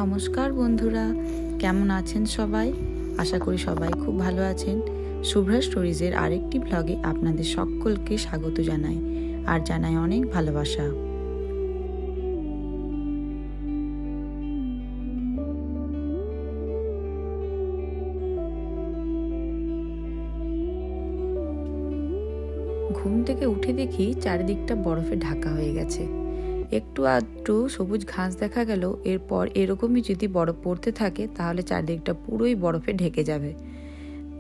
নমস্কার বন্ধুরা, কেমন আছেন সবাই? আশা করি সবাই খুব ভালো আছেন। শুভ্রা স্টোরিজের আরেকটি ব্লগে আপনাদের সকলকে স্বাগত জানাই আর জানাই অনেক ভালোবাসা। ঘুম থেকে উঠে দেখি চারিদিকটা বরফে ঢাকা হয়ে গেছে। একটু আধটু সবুজ ঘাস দেখা গেল। এরপর এরকমই যদি বরফ পড়তে থাকে তাহলে চারদিকটা পুরোই বরফে ঢেকে যাবে।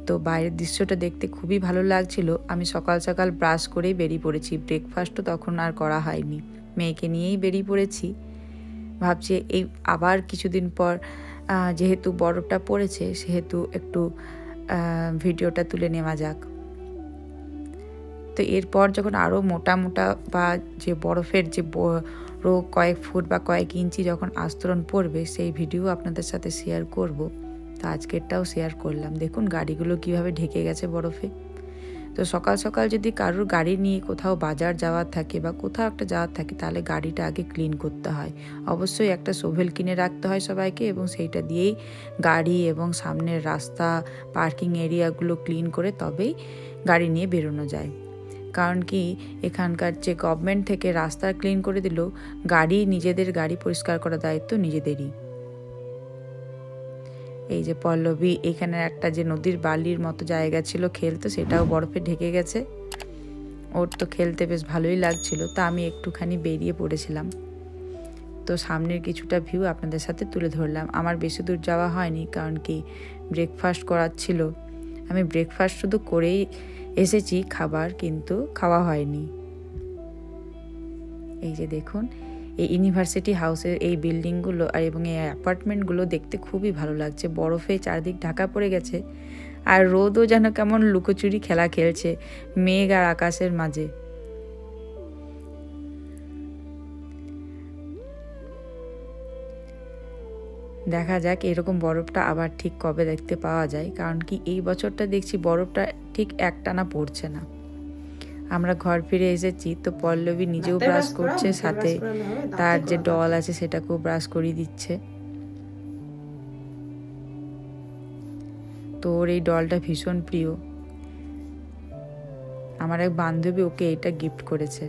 তো বাইরের দৃশ্যটা দেখতে খুবই ভালো লাগছিল। আমি সকাল সকাল ব্রাশ করেই বেরিয়ে পড়েছি। ব্রেকফাস্টও তখন আর করা হয়নি, মেয়েকে নিয়েই বেরিয়ে পড়েছি। ভাবছি এই আবার কিছুদিন পর যেহেতু বরফটা পড়েছে সেহেতু একটু ভিডিওটা তুলে নেওয়া যাক। তো এরপর যখন আরও মোটা মোটা বা যে বরফের যে কয়েক ফুট বা কয়েক ইঞ্চি যখন আস্তরণ পড়বে সেই ভিডিও আপনাদের সাথে শেয়ার করব। তো আজকেরটাও শেয়ার করলাম। দেখুন গাড়িগুলো কিভাবে ঢেকে গেছে বরফে। তো সকাল সকাল যদি কারোর গাড়ি নিয়ে কোথাও বাজার যাওয়ার থাকে বা কোথাও একটা যাওয়ার থাকে তাহলে গাড়িটা আগে ক্লিন করতে হয়। অবশ্যই একটা শোভেল কিনে রাখতে হয় সবাইকে, এবং সেইটা দিয়েই গাড়ি এবং সামনের রাস্তা পার্কিং এরিয়াগুলো ক্লিন করে তবেই গাড়ি নিয়ে বেরোনো যায়। কারণ কি এখানকার যে গভর্নমেন্ট থেকে রাস্তা ক্লিন করে দিল, নিজেদের গাড়ি পরিষ্কার করার দায়িত্ব নিজেদেরই। এই যে পল্লবী এখানে একটা যে নদীর বালির মতো জায়গা ছিল খেলতো, সেটাও বরফে ঢেকে গেছে। ওর তো খেলতে বেশ ভালোই লাগছিল। তা আমি একটুখানি বেরিয়ে পড়েছিলাম। তো সামনের কিছুটা ভিউ আপনাদের সাথে তুলে ধরলাম। আমার বেশি দূর যাওয়া হয়নি, কারণ কি ব্রেকফাস্ট করার ছিল। আমি ব্রেকফাস্ট শুধু করেই এসেছি, খাবার কিন্তু খাওয়া হয়নি। এই যে দেখুন এই ইউনিভার্সিটি হাউসের এই বিল্ডিংগুলো আর এবং এই অ্যাপার্টমেন্টগুলো দেখতে খুবই ভালো লাগছে। বরফে চারদিক ঢাকা পড়ে গেছে আর রোদও যেন কেমন লুকোচুরি খেলা খেলছে মেঘ আর আকাশের মাঝে। দেখা যাক এরকম বরফটা আবার ঠিক কবে দেখতে পাওয়া যায়, কারণ কি এই বছরটা দেখছি বরফটা ঠিক একটানা পড়ছে না। আমরা ঘর ফিরে এসেছি, তো পল্লবী নিজেও ব্রাশ করছে, সাথে তার যে ডল আছে সেটাকেও ব্রাশ করিয়ে দিচ্ছে। তো ওর এই ডলটা ভীষণ প্রিয়। আমার এক বান্ধবী ওকে এটা গিফট করেছে।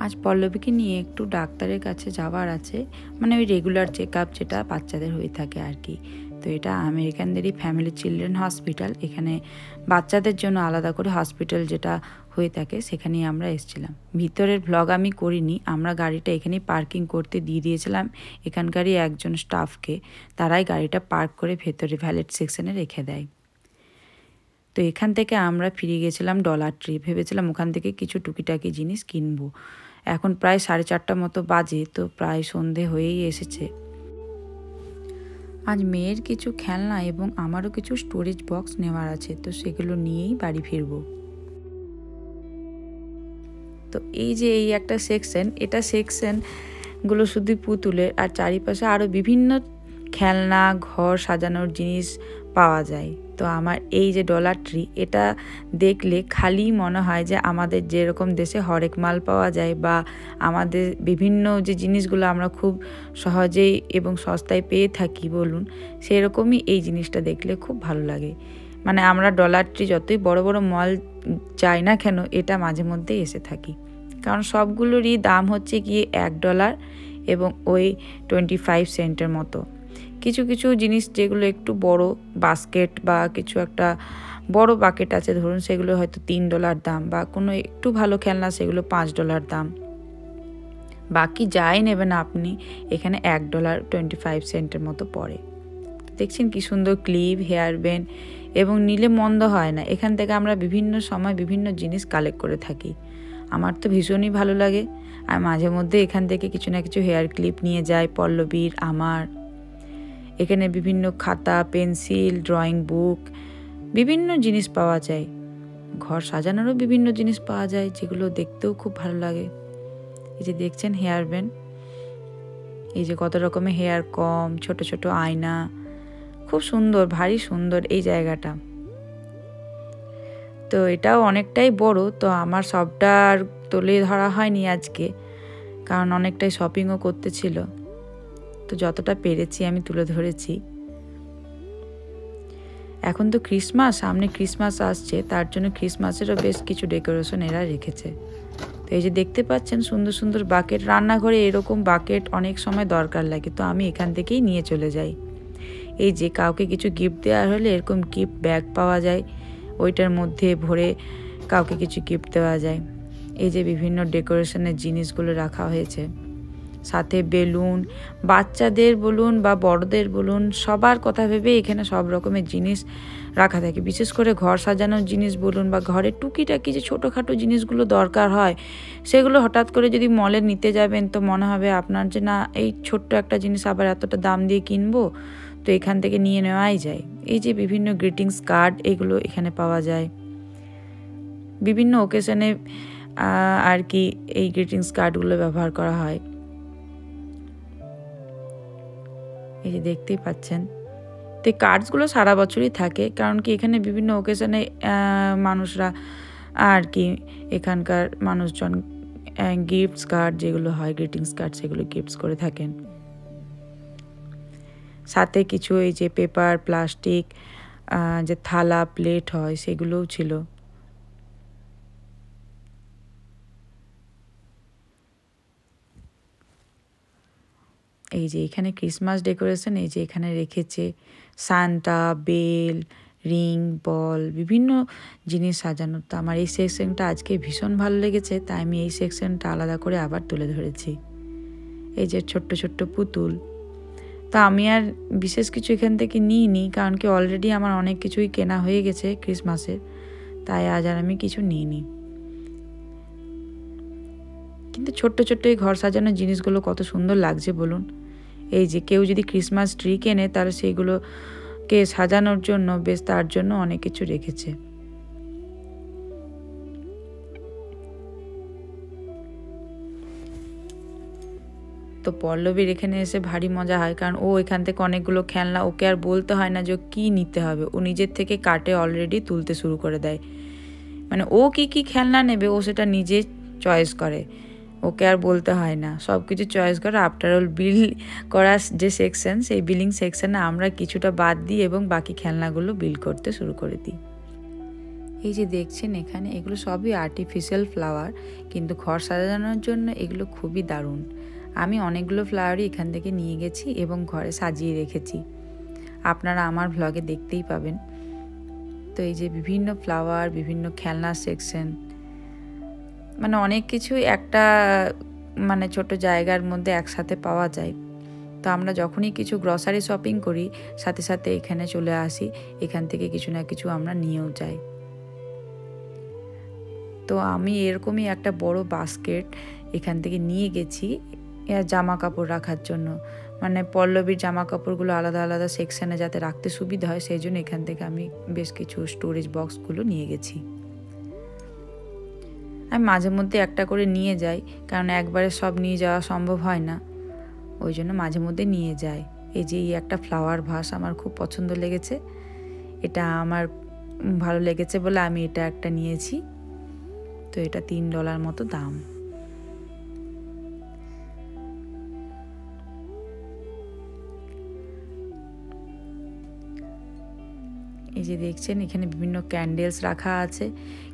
আজ পল্লবীকে নিয়ে একটু ডাক্তারের কাছে যাওয়ার আছে, মানে ওই রেগুলার চেক আপ যেটা বাচ্চাদের হয়ে থাকে আর কি। তো এটা আমেরিকানদেরই ফ্যামিলি চিলড্রেন হসপিটাল। এখানে বাচ্চাদের জন্য আলাদা করে হসপিটাল যেটা হয়ে থাকে সেখানেই আমরা এসেছিলাম। ভিতরের ভ্লগ আমি করিনি, আমরা গাড়িটা এখানেই পার্কিং করতে দিয়ে দিয়েছিলাম এখানকারই একজন স্টাফকে। তারাই গাড়িটা পার্ক করে ভেতরে ভ্যালেট সেকশনে রেখে দেয়। তো এখান থেকে আমরা ফিরে গেছিলাম ডলার ট্রি। ভেবেছিলাম ওখান থেকে কিছু টুকিটাকি জিনিস কিনবো। এখন প্রায় 4:30 মতো বাজে, তো প্রায় সন্ধে হয়েই এসেছে। আজ মেয়ের কিছু খেলনা এবং আমারও কিছু স্টোরেজ বক্স নেওয়ার আছে, তো সেগুলো নিয়েই বাড়ি ফিরবো। তো এই যে এই একটা সেকশন, এটা সেকশনগুলো শুধু পুতুলের, আর চারিপাশে আরও বিভিন্ন খেলনা ঘর সাজানোর জিনিস পাওয়া যায়। তো আমার এই যে ডলার ট্রি, এটা দেখলে খালি মনে হয় যে আমাদের যেরকম দেশে হরেক মাল পাওয়া যায় বা আমাদের বিভিন্ন যে জিনিসগুলো আমরা খুব সহজেই এবং সস্তায় পেয়ে থাকি বলুন, সেরকমই এই জিনিসটা দেখলে খুব ভালো লাগে। মানে আমরা ডলার ট্রি যতই বড় বড় মল যাই না কেন, এটা মাঝে মধ্যেই এসে থাকি, কারণ সবগুলোরই দাম হচ্ছে গিয়ে $1 এবং ওই 25 সেন্টের মতো। কিছু কিছু জিনিস যেগুলো একটু বড় বাস্কেট বা কিছু একটা বড় বাকেট আছে ধরুন, সেগুলো হয়তো $3 দাম, বা কোনো একটু ভালো খেলনা সেগুলো $5 দাম। বাকি যাই নেবেন আপনি এখানে $1.25 সেন্টের মতো পড়ে। দেখছেন কি সুন্দর ক্লিপ, হেয়ার ব্যান্ড, এবং নিলে মন্দ হয় না। এখান থেকে আমরা বিভিন্ন সময় বিভিন্ন জিনিস কালেক্ট করে থাকি। আমার তো ভীষণই ভালো লাগে। আর মাঝে মধ্যে এখান থেকে কিছু না কিছু হেয়ার ক্লিপ নিয়ে যাই পল্লবীর আমার। এখানে বিভিন্ন খাতা, পেন্সিল, ড্রয়িং বুক, বিভিন্ন জিনিস পাওয়া যায়। ঘর সাজানোরও বিভিন্ন জিনিস পাওয়া যায়, যেগুলো দেখতেও খুব ভালো লাগে। এই যে দেখছেন হেয়ার ব্যান্ড, এই যে কত রকমের হেয়ার কম, ছোট ছোট আয়না, খুব সুন্দর, ভারী সুন্দর এই জায়গাটা। তো এটাও অনেকটাই বড়, তো আমার সবটা আর তুলে ধরা হয়নি আজকে, কারণ অনেকটাই শপিংও করতে ছিল। তো যতটা পেরেছি আমি তুলে ধরেছি। এখন তো ক্রিসমাস, সামনে ক্রিসমাস আসছে, তার জন্য ক্রিসমাসেরও বেশ কিছু ডেকোরেশন এরা রেখেছে। তো এই যে দেখতে পাচ্ছেন সুন্দর সুন্দর বাকেট, রান্নাঘরে এরকম বাকেট অনেক সময় দরকার লাগে, তো আমি এখান থেকেই নিয়ে চলে যাই। এই যে কাউকে কিছু গিফট দেওয়ার হলে এরকম গিফট ব্যাগ পাওয়া যায়, ওইটার মধ্যে ভরে কাউকে কিছু গিফট দেওয়া যায়। এই যে বিভিন্ন ডেকোরেশনের জিনিসগুলো রাখা হয়েছে, সাথে বেলুন, বাচ্চাদের বলুন বা বড়দের বলুন সবার কথা ভেবে এখানে সব রকমের জিনিস রাখা থাকে। বিশেষ করে ঘর সাজানোর জিনিস বলুন বা ঘরের টুকিটাকি যে ছোটোখাটো জিনিসগুলো দরকার হয়, সেগুলো হঠাৎ করে যদি মলে নিতে যাবেন তো মনে হবে আপনার যে না এই ছোট্ট একটা জিনিস আবার এতটা দাম দিয়ে কিনবো, তো এখান থেকে নিয়ে নেওয়াই যায়। এই যে বিভিন্ন গ্রিটিংস কার্ড, এগুলো এখানে পাওয়া যায়। বিভিন্ন ওকেশনে আর কি এই গ্রিটিংস কার্ডগুলো ব্যবহার করা হয়। এই যে দেখতেই পাচ্ছেন, তো এই কার্ডসগুলো সারা বছরই থাকে, কারণ কি এখানে বিভিন্ন ওকেশনে মানুষরা আর কি এখানকার মানুষজন গিফটস কার্ড যেগুলো হয়, গ্রিটিংস কার্ড, সেগুলো গিফটস করে থাকেন। সাথে কিছু এই যে পেপার, প্লাস্টিক যে থালা প্লেট হয় সেগুলোও ছিল। এই যে এখানে ক্রিসমাস ডেকোরেশন, এই যে এখানে রেখেছে সান্টা, বেল, রিং, বল, বিভিন্ন জিনিস সাজানো। তো আমার এই সেকশনটা আজকে ভীষণ ভালো লেগেছে, তাই আমি এই সেকশনটা আলাদা করে আবার তুলে ধরেছি। এই যে ছোট্ট ছোট্ট পুতুল, তা আমি আর বিশেষ কিছু এখান থেকে নিইনি, কারণ কি অলরেডি আমার অনেক কিছুই কেনা হয়ে গেছে ক্রিসমাসের, তাই আজ আর আমি কিছু নিইনি। কিন্তু ছোট্ট ছোট্ট এই ঘর সাজানোর জিনিসগুলো কত সুন্দর লাগছে বলুন। এই যে কেউ যদি ক্রিসমাস ট্রি কেনে তাহলে সেইগুলোকে সাজানোর জন্য বেশ তার জন্য অনেক কিছু রেখেছে। তো পল্লবীর এখানে এসে ভারী মজা হয়, কারণ ও এখান থেকে অনেকগুলো খেলনা, ওকে আর বলতে হয় না যে কী নিতে হবে, ও নিজের থেকে কাটে অলরেডি তুলতে শুরু করে দেয়। মানে ও কি কি খেলনা নেবে ও সেটা নিজে চয়েস করে, ওকে আর বলতে হয় না, সব কিছু চয়েস করে। আফটার অল বিল করার যে সেকশন, সেই বিলিং সেকশনে আমরা কিছুটা বাদ দিই এবং বাকি খেলনাগুলো বিল করতে শুরু করে দিই। এই যে দেখছেন এখানে, এগুলো সবই আর্টিফিশিয়াল ফ্লাওয়ার, কিন্তু ঘর সাজানোর জন্য এগুলো খুবই দারুণ। আমি অনেকগুলো ফ্লাওয়ারই এখান থেকে নিয়ে গেছি এবং ঘরে সাজিয়ে রেখেছি, আপনারা আমার ভ্লগে দেখতেই পাবেন। তো এই যে বিভিন্ন ফ্লাওয়ার, বিভিন্ন খেলনার সেকশন, মানে অনেক কিছুই একটা মানে ছোট জায়গার মধ্যে একসাথে পাওয়া যায়। তো আমরা যখনই কিছু গ্রসারি শপিং করি সাথে সাথে এখানে চলে আসি, এখান থেকে কিছু না কিছু আমরা নিয়েও যাই। তো আমি এরকমই একটা বড় বাস্কেট এখান থেকে নিয়ে গেছি জামা কাপড় রাখার জন্য, মানে পল্লবীর জামা কাপড়গুলো আলাদা আলাদা সেকশনে যাতে রাখতে সুবিধা হয়, সেই জন্য এখান থেকে আমি বেশ কিছু স্টোরেজ বক্সগুলো নিয়ে গেছি। আমি মাঝে মধ্যে একটা করে নিয়ে যাই, কারণ একবারে সব নিয়ে যাওয়া সম্ভব হয় না, ওই জন্য মাঝে মধ্যে নিয়ে যাই। এই যে এই একটা ফ্লাওয়ার ভাস আমার খুব পছন্দ লেগেছে, এটা আমার ভালো লেগেছে বলে আমি এটা একটা নিয়েছি। তো এটা $3 মতো দাম। এই যে দেখছেন এখানে বিভিন্ন ক্যান্ডেলস রাখা আছে,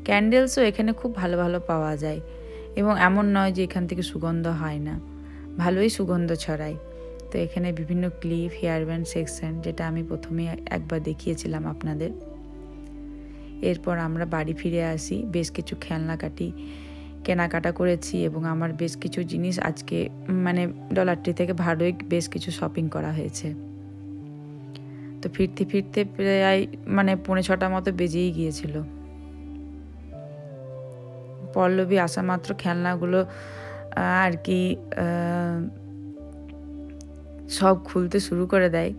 ক্যান্ডেলসও এখানে খুব ভালো ভালো পাওয়া যায় এবং এমন নয় যে এখান থেকে সুগন্ধ হয় না, ভালোই সুগন্ধ ছড়ায়। তো এখানে বিভিন্ন ক্লিপ, হেয়ার ব্যান্ড সেকশন, যেটা আমি প্রথমে একবার দেখিয়েছিলাম আপনাদের। এরপর আমরা বাড়ি ফিরে আসি, বেশ কিছু কেনাকাটা করেছি এবং আমার বেশ কিছু জিনিস আজকে মানে ডলার ট্রি থেকে ভালোই বেশ কিছু শপিং করা হয়েছে। তো ফিরতে ফিরতে প্রায় মানে 5:45 মতো বেজেই গিয়েছিল। পল্লবী আসা মাত্র খেলনাগুলো আর কি সব খুলতে শুরু করে দেয়।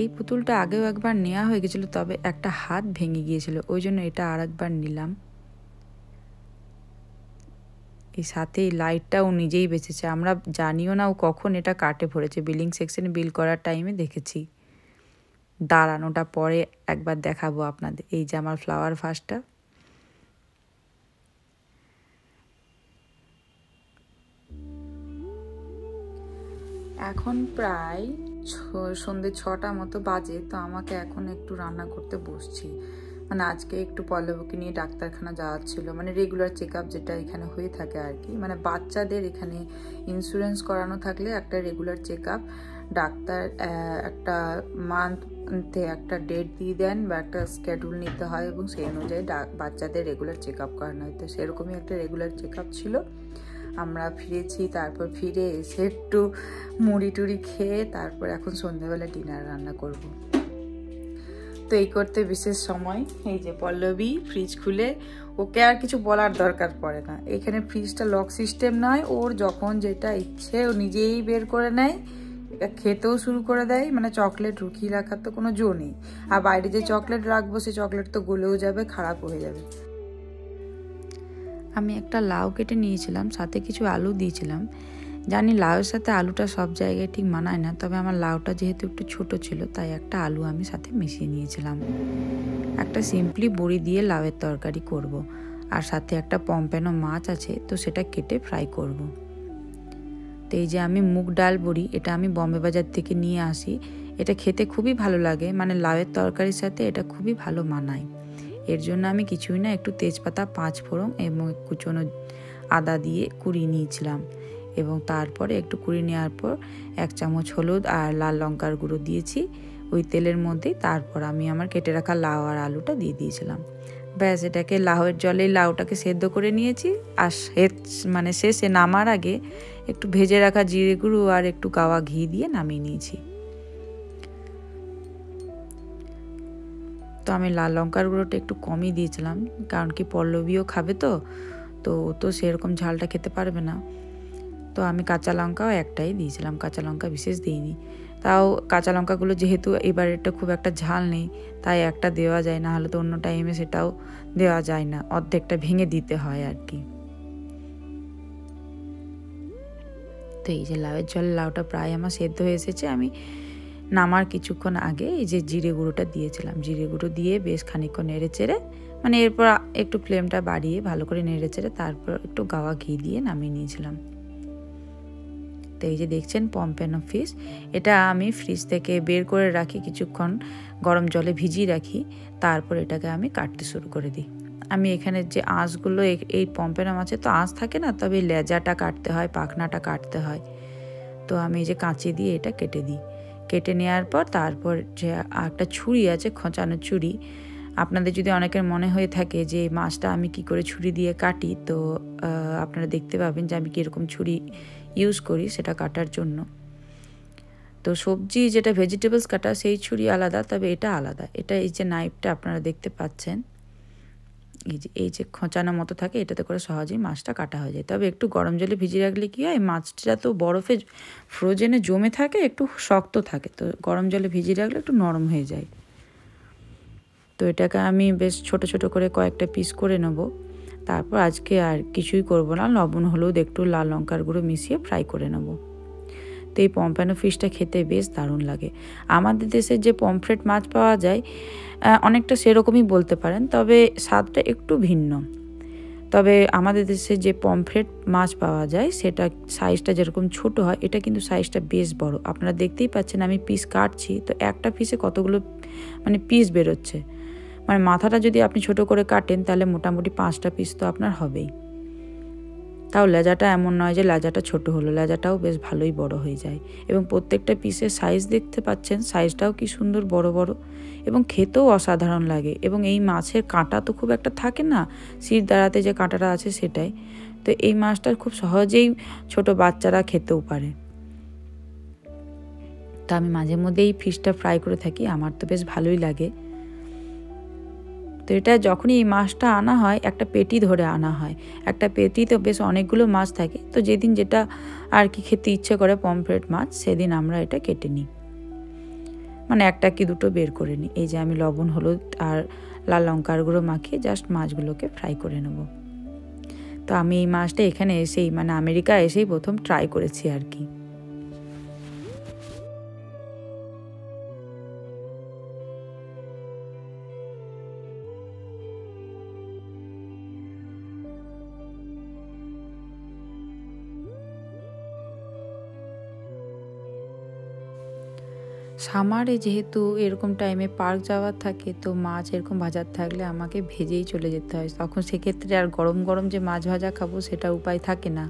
এই পুতুলটা আগেও একবার নেওয়া হয়ে গেছিলো, তবে একটা হাত ভেঙে গিয়েছিল, ওই জন্য এটা আর একবার নিলাম। এই সাথে এই লাইটটাও নিজেই বেঁচেছে, আমরা জানিও না ও কখন এটা কাটে পড়েছে, বিলিং সেকশনে বিল করার টাইমে দেখেছি। দাঁড়ান ওটা পরে একবার দেখাবো আপনাদের। এই যে আমার ফ্লাওয়ার ভাসটা, এখন প্রায় সন্ধ্যে 6টা মতো বাজে। তো আমাকে এখন একটু রান্না করতে বসছি। মানে আজকে একটু পল্লবকে নিয়ে ডাক্তারখানা যাওয়ার ছিল, মানে রেগুলার চেক আপ যেটা এখানে হয়ে থাকে আর কি। মানে বাচ্চাদের এখানে ইন্স্যুরেন্স করানো থাকলে একটা রেগুলার চেক আপ ডাক্তার একটা মান্থে একটা ডেট দিয়ে দেন বা একটা স্কেডিউল নিতে হয়, এবং সেই অনুযায়ী বাচ্চাদের রেগুলার চেক আপ করানো হয়। তো সেরকমই একটা রেগুলার চেক আপ ছিল। আমরা ফিরেছি, তারপর ফিরে এসে একটু মুড়ি টুড়ি খেয়ে তারপর এখন সন্ধ্যাবেলা ডিনার রান্না করব। তো এই করতে বিশেষ সময়, এই যে পল্লবী ফ্রিজ খুলে, ওকে আর কিছু বলার দরকার পড়ে না। এখানে ফ্রিজটা লক সিস্টেম নয়, ওর যখন যেটা ইচ্ছে ও নিজেই বের করে নেয়, এটা খেতেও শুরু করে দেয়। মানে চকলেট রুখিয়ে রাখার তো কোনো জো নেই। আর বাইরে যে চকলেট রাখবো সে চকলেট তো গলেও যাবে, খারাপ হয়ে যাবে। আমি একটা লাউ কেটে নিয়েছিলাম, সাথে কিছু আলু দিয়েছিলাম। জানি লাউয়ের সাথে আলুটা সব জায়গায় ঠিক মানায় না, তবে আমার লাউটা যেহেতু একটু ছোট ছিল তাই একটা আলু আমি সাথে মিশিয়ে নিয়েছিলাম। একটা সিম্পলি বড়ি দিয়ে লাউয়ের তরকারি করব। আর সাথে একটা পম্পেনো মাছ আছে, তো সেটা কেটে ফ্রাই করব। তো এই যে আমি মুগ ডাল বড়ি, এটা আমি বম্বে বাজার থেকে নিয়ে আসি। এটা খেতে খুবই ভালো লাগে, মানে লাউয়ের তরকারির সাথে এটা খুবই ভালো মানায়। এর জন্য আমি কিছুই না, একটু তেজপাতা, 5 ফোড়ন এবং কুচনো আদা দিয়ে কুড়িয়ে নিয়েছিলাম, এবং তারপরে একটু কুড়িয়ে নেওয়ার পর 1 চামচ হলুদ আর লাল লঙ্কার গুঁড়ো দিয়েছি ওই তেলের মধ্যেই। তারপর আমি আমার কেটে রাখা লাউ আর আলুটা দিয়ে দিয়েছিলাম। ব্যাস, এটাকে লাউয়ের জলে লাউটাকে সেদ্ধ করে নিয়েছি। আর মানে শেষে নামার আগে একটু ভেজে রাখা জিরে গুঁড়ো আর একটু গাওয়া ঘি দিয়ে নামিয়ে নিয়েছি। তো আমি লাল লঙ্কার গুঁড়োটা একটু কমই দিয়েছিলাম, কারণ কি পল্লবীও খাবে, তো তো সেরকম ঝালটা খেতে পারবে না। তো আমি কাঁচা লঙ্কাও একটাই দিয়েছিলাম, কাঁচা লঙ্কা বিশেষ দিইনি। তাও কাঁচা লঙ্কাগুলো যেহেতু এবার এটা খুব একটা ঝাল নেই, তাই একটা দেওয়া যায়, না হলে তো অন্য টাইমে সেটাও দেওয়া যায় না, অর্ধেকটা ভেঙে দিতে হয় আর কি। তো এই যে লাউয়ের ঝোল, লাউটা প্রায় আমার সেদ্ধ হয়ে এসেছে। আমি নামার কিছুক্ষণ আগে এই যে জিরে গুঁড়োটা দিয়েছিলাম, জিরে গুঁড়ো দিয়ে বেশ খানিকক্ষণ নেড়ে চেড়ে, মানে এরপর একটু ফ্লেমটা বাড়িয়ে ভালো করে নেড়ে চেড়ে তারপর একটু গাওয়া ঘি দিয়ে নামিয়ে নিয়েছিলাম। তো এই যে দেখছেন পম্পেনো ফিশ, এটা আমি ফ্রিজ থেকে বের করে রাখি, কিছুক্ষণ গরম জলে ভিজিয়ে রাখি, তারপর এটাকে আমি কাটতে শুরু করে দিই। আমি এখানে যে আঁশগুলো, এই পম্পেনো মাছে তো আঁশ থাকে না, তবে লেজাটা কাটতে হয়, পাখনাটা কাটতে হয়। তো আমি এই যে কাঁচি দিয়ে এটা কেটে দিই। কেটে নেওয়ার পর তারপর যে একটা ছুরি আছে, খোঁচানো ছুরি, আপনাদের যদি অনেকের মনে হয়ে থাকে যে মাছটা আমি কি করে ছুরি দিয়ে কাটি, তো আপনারা দেখতে পাবেন যে আমি কীরকম ছুরি ইউজ করি সেটা কাটার জন্য। তো সবজি যেটা ভেজিটেবলস কাটা, সেই ছুরি আলাদা, তবে এটা আলাদা। এটা এই যে নাইফটা আপনারা দেখতে পাচ্ছেন, এই যে খোঁচানো মতো থাকে, এটাতে করে সহজেই মাছটা কাটা হয়ে যায়। তবে একটু গরম জলে ভিজিয়ে রাখলে কী হয়, মাছটা তো বরফে ফ্রোজেনে জমে থাকে, একটু শক্ত থাকে, তো গরম জলে ভিজিয়ে রাখলে একটু নরম হয়ে যায়। তো এটাকে আমি বেশ ছোট ছোট করে কয়েকটা পিস করে নেব। তারপর আজকে আর কিছুই করব না, লবণ হলুদ একটু লাল লঙ্কার গুঁড়ো মিশিয়ে ফ্রাই করে নেব। তো এই পম্পেনো ফিশটা খেতে বেশ দারুণ লাগে। আমাদের দেশে যে পমফ্রেট মাছ পাওয়া যায় অনেকটা সেরকমই বলতে পারেন, তবে স্বাদটা একটু ভিন্ন। তবে আমাদের দেশে যে পমফ্রেট মাছ পাওয়া যায় সেটা সাইজটা যেরকম ছোট হয়, এটা কিন্তু সাইজটা বেশ বড়। আপনারা দেখতেই পাচ্ছেন আমি পিস কাটছি, তো একটা পিসে কতগুলো মানে পিস বেরোচ্ছে। মানে মাথাটা যদি আপনি ছোট করে কাটেন তাহলে মোটামুটি 5টা পিস তো আপনার হবেই। তাও লেজাটা এমন নয় যে লেজাটা ছোট হলো, লেজাটাও বেশ ভালোই বড় হয়ে যায়। এবং প্রত্যেকটা পিসের সাইজ দেখতে পাচ্ছেন, সাইজটাও কি সুন্দর বড় বড়, এবং খেতেও অসাধারণ লাগে। এবং এই মাছের কাঁটা তো খুব একটা থাকে না, শির দাঁড়াতে যে কাঁটাটা আছে সেটাই। তো এই মাছটা খুব সহজেই ছোট বাচ্চারা খেতেও পারে। তা আমি মাঝে মধ্যে এই ফিশটা ফ্রাই করে থাকি, আমার তো বেশ ভালোই লাগে। তো এটা যখনই এই মাছটা আনা হয়, একটা পেটি ধরে আনা হয়। একটা পেটিতে বেশ অনেকগুলো মাছ থাকে, তো যেদিন যেটা আর কি খেতে ইচ্ছে করে পমফ্রেট মাছ, সেদিন আমরা এটা কেটে নিই, মানে একটা কি দুটো বের করে নিই। এই যে আমি লবণ হলুদ আর লাল লঙ্কার গুঁড়ো মাখিয়ে জাস্ট মাছগুলোকে ফ্রাই করে নেব। তো আমি এই মাছটা এখানে এসেই, মানে আমেরিকা এসেই প্রথম ট্রাই করেছি আর কি। সামারে যেহেতু এরকম টাইমে পার্ক যাওয়ার থাকে, তো মাছ এরকম ভাজার থাকলে আমাকে ভেজেই চলে যেতে হয়। তখন সেক্ষেত্রে আর গরম গরম যে মাছ ভাজা খাবো সেটা উপায় থাকে না।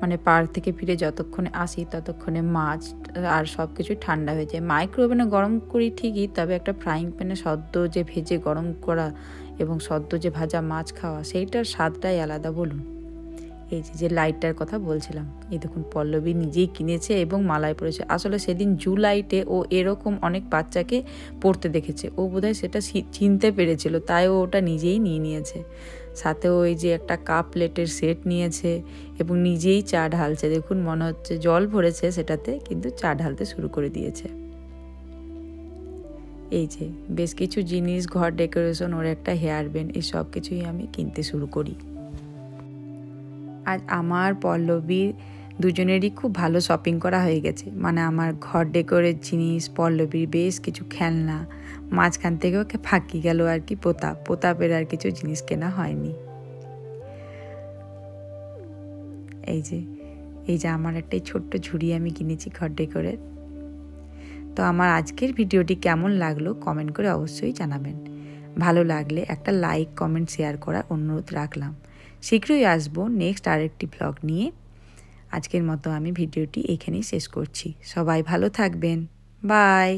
মানে পার্ক থেকে ফিরে যতক্ষণে আসি ততক্ষণে মাছ আর সব কিছু ঠান্ডা হয়ে যায়। মাইক্রো ওভেনে গরম করি ঠিকই, তবে একটা ফ্রাইং প্যানে সদ্য যে ভেজে গরম করা এবং সদ্য যে ভাজা মাছ খাওয়া, সেইটার স্বাদটাই আলাদা বলুন। এই যে লাইটটার কথা বলছিলাম, এই দেখুন পল্লবী নিজেই কিনেছে এবং মালায় পড়েছে। আসলে সেদিন জুলাইটে ও এরকম অনেক বাচ্চাকে পড়তে দেখেছে, ও বোধহয় সেটা চিনতে পেরেছিল, তাই ও ওটা নিজেই নিয়ে নিয়েছে। সাথে ওই যে একটা কাপ প্লেটের সেট নিয়েছে এবং নিজেই চা ঢালছে। দেখুন মনে হচ্ছে জল ভরেছে সেটাতে, কিন্তু চা ঢালতে শুরু করে দিয়েছে। এই যে বেশ কিছু জিনিস, ঘর ডেকোরেশন, ওর একটা হেয়ার ব্যান্ড, এই সব কিছুই আমি কিনতে শুরু করি। আজ আমার পল্লবীর দুজনেরই খুব ভালো শপিং করা হয়ে গেছে। মানে আমার ঘর ডেকোরের জিনিস, পল্লবীর বেশ কিছু খেলনা, মাঝখান থেকে ওকে ফাঁকি গেল আর কি প্রতাপের আর কিছু জিনিস কেনা হয়নি। এই যে আমার একটা ছোট্ট ঝুড়ি আমি কিনেছি ঘর ডেকোরের। তো আমার আজকের ভিডিওটি কেমন লাগলো কমেন্ট করে অবশ্যই জানাবেন। ভালো লাগলে একটা লাইক, কমেন্ট, শেয়ার করার অনুরোধ রাখলাম। শীঘ্রই আসবো নেক্সট আরেকটি ব্লগ নিয়ে। আজকের মতো আমি ভিডিওটি এখানেই শেষ করছি। সবাই ভালো থাকবেন। বাই।